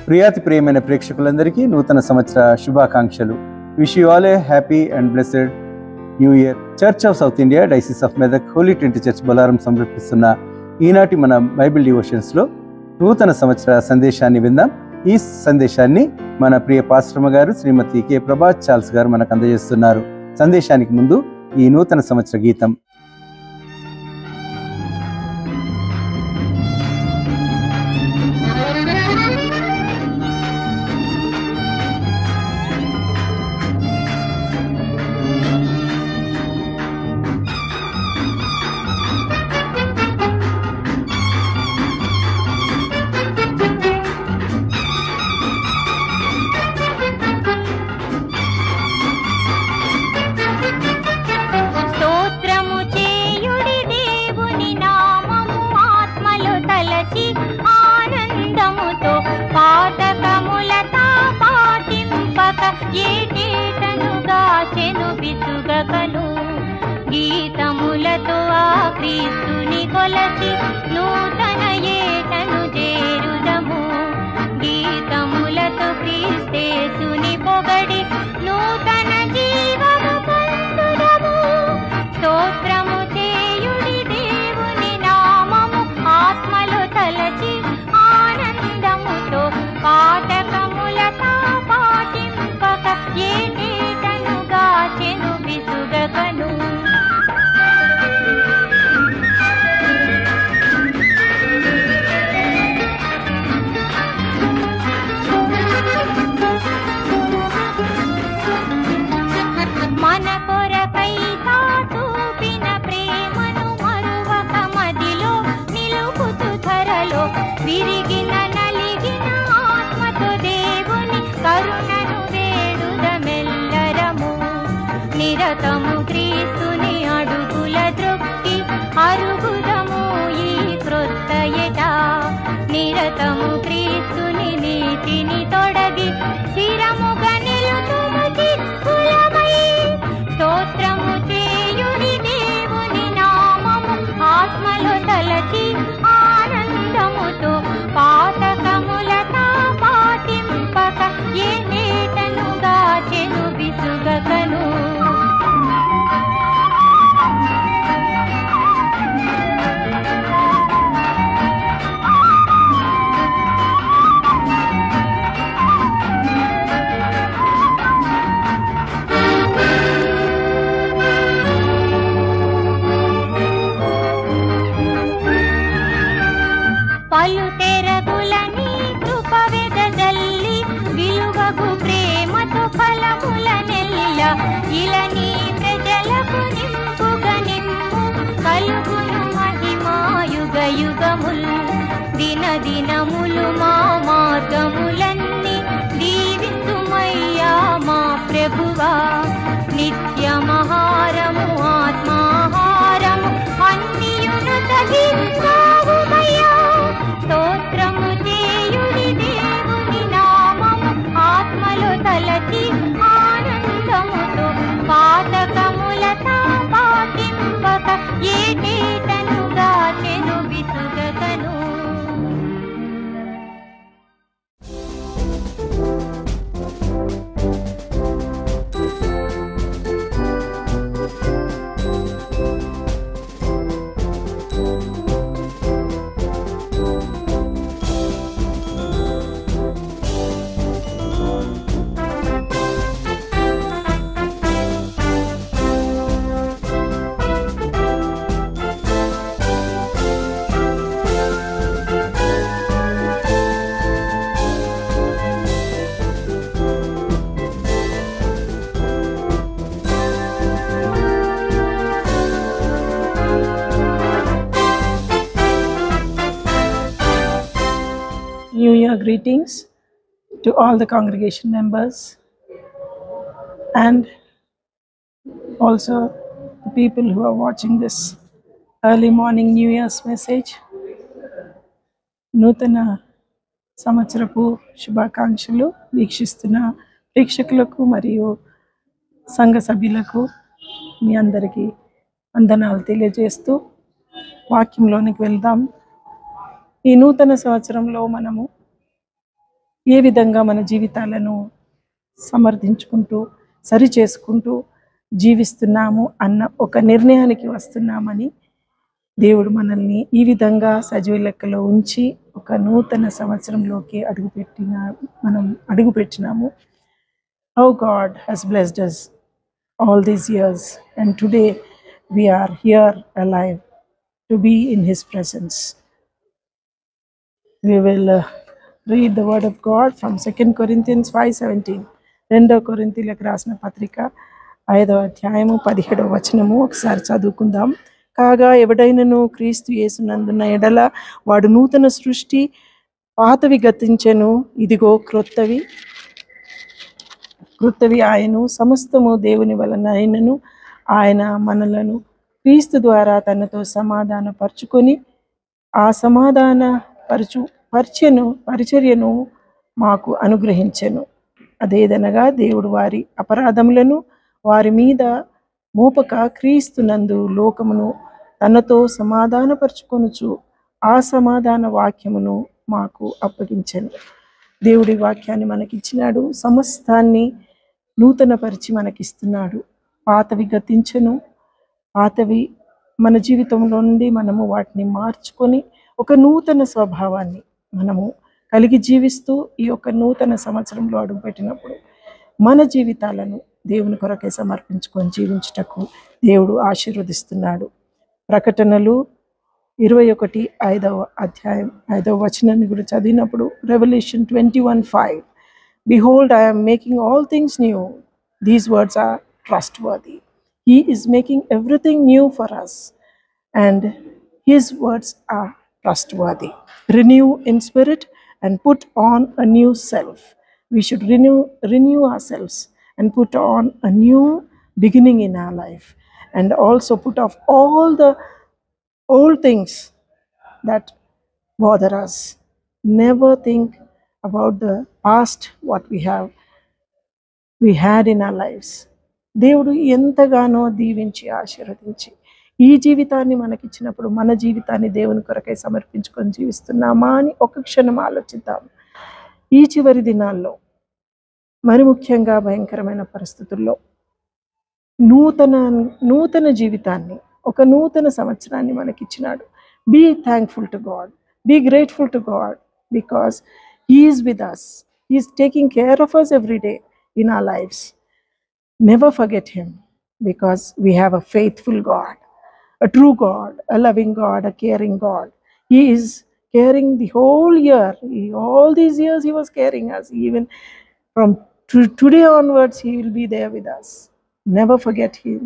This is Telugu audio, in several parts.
ప్రియాతి ప్రియమైన ప్రేక్షకులందరికీ నూతన సంవత్సర శుభాకాంక్షలు. Wish you all a happy and blessed new year. Church of south India diocese of Medak holy trinity church Bolarum సమర్పిస్తున్న ఈనాటి మన బైబిల్ డివోషన్స్లో నూతన సంవత్సర సందేశాన్ని విందాం. ఈ సందేశాన్ని మన ప్రియ పాస్టర్మ గారు శ్రీమతి కె ప్రభాత్ చార్ల్స్ గారు మనకు అందజేస్తున్నారు. సందేశానికి ముందు ఈ నూతన సంవత్సర గీతం. గీతములతో ఆ క్రీస్తుని కొలచి నూతన ఏటను చేరుదము. గీతములతో క్రీస్తేసుని పొగడి నూతన జీవము పొందుదము. స్తోత్రము చేయుడి దేవుని నామము ఆత్మలో తలచి ఆనందముతో పాఠకములతో పాటింపక ఏటేటను గాచెను విసుగకను. మన కొరకై చూపిన ప్రేమను మరువక మదిలో నిలుపుతు ధరలో విరిగిన నలిగిన ఆత్మతో దేవుని కరుణను వేడుదమెల్లరము. నిరతము క్రీస్తుని అడుగుల ద్రొక్కి అరుగుదము ఈ క్రొత్త ఎట. నిరతము క్రీస్తుని నీతిని తొడగి స్థిరముగా నిలుతుము చిత్తులమై. స్తోత్రము చేయుడి దేవుని నామము ఆత్మలో తలచి ఆనందముతో పాఠకములతో పాటింపక ఏ నేటను గాచెను విసుగకను. పలు తెరగులని కృప వెదజల్లి విలువగు ప్రేమతో ఫలముల నెల్ల ఇలని ప్రజలకు నింపుగా నింపు కలుగును మహిమాయుగ యుగముల్. దిన దినములు మా మార్గములన్నీ దీవించుమయ్యా మా ప్రభువా. నిత్యమహారము ఆత్మాహారము అన్నియును సహించావుమయ్యా. స్తోత్రము చేయుడి దేవుని నామము ఆత్మలో తలచి ఆనందముతో పాఠకములతో పాటింపక ఏటేటను గాచెను విసుగకను. New Year greetings to all the congregation members and also the people who are watching this early morning New Year's message. నూతన సంవత్సరపు శుభాకాంక్షలు వీక్షిస్తున్న ప్రేక్షకులకు మరియు సంఘ సభ్యులకు మీ అందరికీ వందనాలు తెలియజేస్తూ వాక్యంలోనికి వెళ్దాం. ఈ నూతన సంవత్సరంలో మనము ఏ విధంగా మన జీవితాలను సమర్థించుకుంటూ సరి చేసుకుంటూ జీవిస్తున్నాము అన్న ఒక నిర్ణయానికి వస్తున్నామని దేవుడు మనల్ని ఈ విధంగా సజీవ లెక్కలో ఉంచి ఒక నూతన సంవత్సరంలోకి అడుగుపెట్టినాము. How God has blessed us all these years, and today we are here alive to be in His presence. We will read the word of God from 2 Corinthians 5:17. 2 కొరింథీయులకు రాసిన పత్రిక 5వ అధ్యాయము 17వ వచనము ఒకసారి చదువుకుందాం. కాగా ఎవడైనను క్రీస్తు యేసునందున్న ఎడల వాడు నూతన సృష్టి, పాతవి గతించెను, ఇదిగో క్రొత్తవి ఆయను. సమస్తము దేవుని వలన అయినను ఆయన మనలను క్రీస్తు ద్వారా తనతో సమాధానపరుచుకొని ఆ సమాధాన పరిచర్యను మాకు అనుగ్రహించెను. అదేదనగా దేవుడు వారి అపరాధములను వారి మీద మోపక క్రీస్తునందు లోకమును తనతో సమాధానపరుచుకొనుచు ఆ సమాధాన వాక్యమును మాకు అప్పగించెను. దేవుడి వాక్యాన్ని మనకిచ్చినాడు. సమస్తాన్ని నూతనపరిచి మనకిస్తున్నాడు. పాతవి గతించెను, పాతవి మన జీవితంలో నుండి మనము వాటిని మార్చుకొని ఒక నూతన స్వభావాన్ని మనము కలిగి జీవిస్తూ ఈ యొక్క నూతన సంవత్సరంలో అడుగుపెట్టినప్పుడు మన జీవితాలను దేవుని కొరకే సమర్పించుకొని జీవించుటకు దేవుడు ఆశీర్వదిస్తున్నాడు. ప్రకటనలు 21:5వ అధ్యాయం 5వ వచనాన్ని కూడా చదివినప్పుడు Revelation 21:5, Behold, I am making all things new. These words are trustworthy. He is making everything new for us, and His words are trustworthy. Renew in spirit and put on a new self. We should renew ourselves and put on a new beginning in our life, and also put off all the old things that bother us. Never think about the past, what we had in our lives. దేవుడు ఎంతగానో దీవించి ఆశీర్వదించి ఈ జీవితాన్ని మనకిచ్చినప్పుడు మన జీవితాన్ని దేవుని కొరకై సమర్పించుకొని జీవిస్తున్నామా అని ఒక క్షణం ఆలోచిద్దాం. ఈ చివరి దినాల్లో మరి ముఖ్యంగా భయంకరమైన పరిస్థితుల్లో నూతన జీవితాన్ని, ఒక నూతన సంవత్సరాన్ని మనకిచ్చినాడు. Be thankful to God, be grateful to God, because He is with us. He is taking care of us every day in our lives. Never forget Him, because we have a faithful God, a true God, a loving God, a caring God. He is caring the whole year. All these years He was caring us. Even from today onwards, He will be there with us. Never forget Him.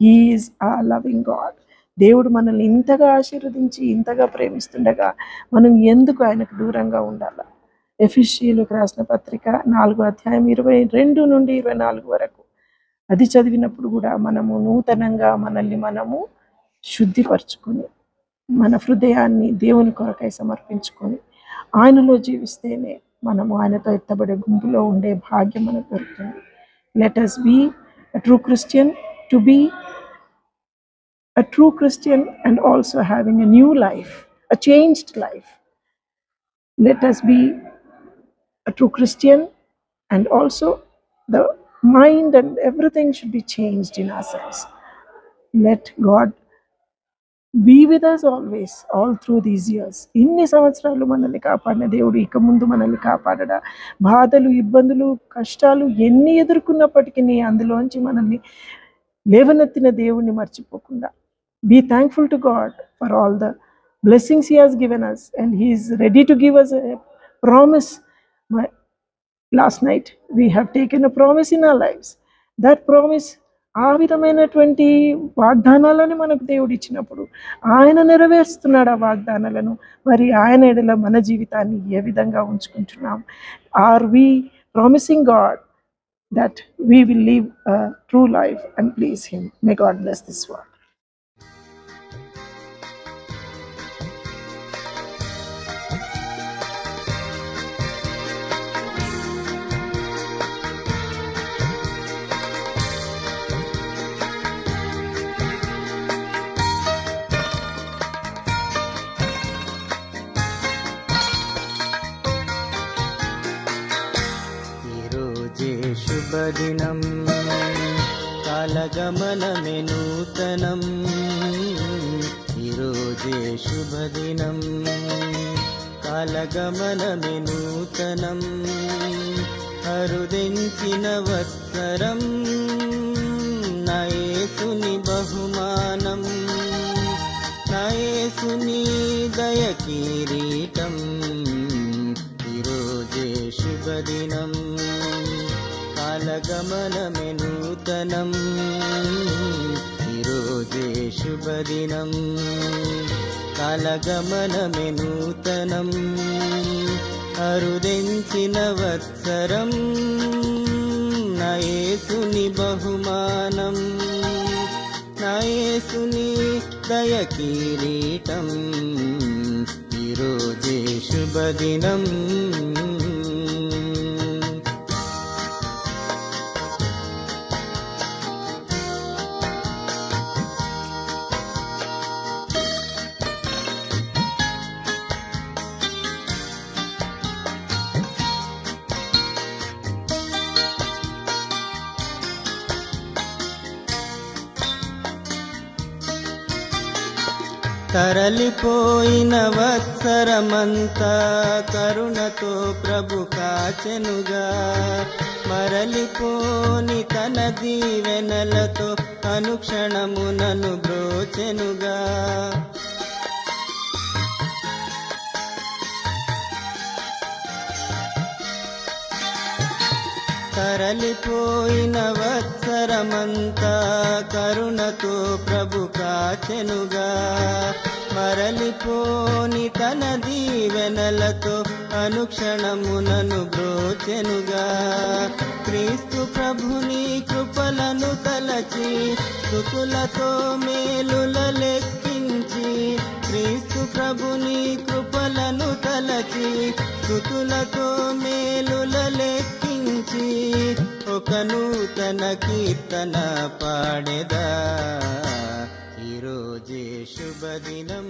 He is our loving God. దేవుడు మనల్ని ఇంతగా ఆశీర్వదించి ఇంతగా ప్రేమిస్తుండగా మనం ఎందుకు ఆయనకు దూరంగా ఉండాలి? ఎఫెసీయులకు రాసిన పత్రిక 4వ అధ్యాయం 22 నుండి 24 వరకు అది చదివినప్పుడు కూడా మనము నూతనంగా మనము శుద్ధిపరచుకొని మన హృదయాన్ని దేవుని కొరకై సమర్పించుకొని ఆయనలో జీవిస్తేనే మనము ఆయనతో ఎత్తబడే గుంపులో ఉండే భాగ్యం మనకు దొరుకుతుంది. Let us be a true Christian, to be a true Christian and also having a new life, a changed life. Let us be a true Christian, and also the mind and everything should be changed in ourselves. Let God be with us always, all through these years. ఇన్ని సంవత్సరాలు మనల్ని కాపాడిన దేవుడు ఇక ముందు మనల్ని కాపాడడా? బాధలు, ఇబ్బందులు, కష్టాలు ఎన్ని ఎదుర్కొన్నప్పటికీ అందులోంచి మనల్ని లేవనెత్తిన దేవుణ్ణి మర్చిపోకుండా be thankful to God for all the blessings He has given us, and He is ready to give us a promise. Last night we have taken a promise in our lives. That promise, ఆ విధమైనటువంటి వాగ్దానాలను మనకు దేవుడు ఇచ్చినప్పుడు ఆయన నెరవేరుస్తున్నాడు ఆ వాగ్దానాలను. మరి ఆయన ఎడల మన జీవితాన్ని ఏ విధంగా ఉంచుకుంటున్నాం? Are we promising God that we will live a true life and please Him? May God bless this word. శుభదినం కాలగమనమే నూతనం ఈరోజే శుభదినం కాలగమనమే నూతనం అరుదించిన వత్సరం నా యేసుని బహుమానం నా యేసుని దయ కిరీటం ఈరోజే శుభదినం కాలగమనమే నూతనం ఈరోజే శుభదినం కాలగమనమే నూతనం అరుదించిన వత్సరం నా యేసుని బహుమానం నా యేసుని దయ కిరీటం ఈరోజే శుభదినం తరలిపోయిన వత్సరమంతా కరుణతో ప్రభు కాచెనుగా మరలిపోని తన దీవెనలతో అనుక్షణము నన్ను బ్రోచెనుగా తరలిపోయిన వత్సరమంతా కరుణతో ప్రభు కాచెనుగా మరలిపోని తన దీవెనలతో అనుక్షణమునను బ్రోచెనుగా క్రీస్తు ప్రభుని కృపలను తలచి స్తుతులతో మేలుల లెక్కించి క్రీస్తు ప్రభుని కృపలను తలచి స్తుతులతో మేలుల లెక్కించి ఒక నూతన కీర్తన పాడెదా ఈరోజే శుభదినం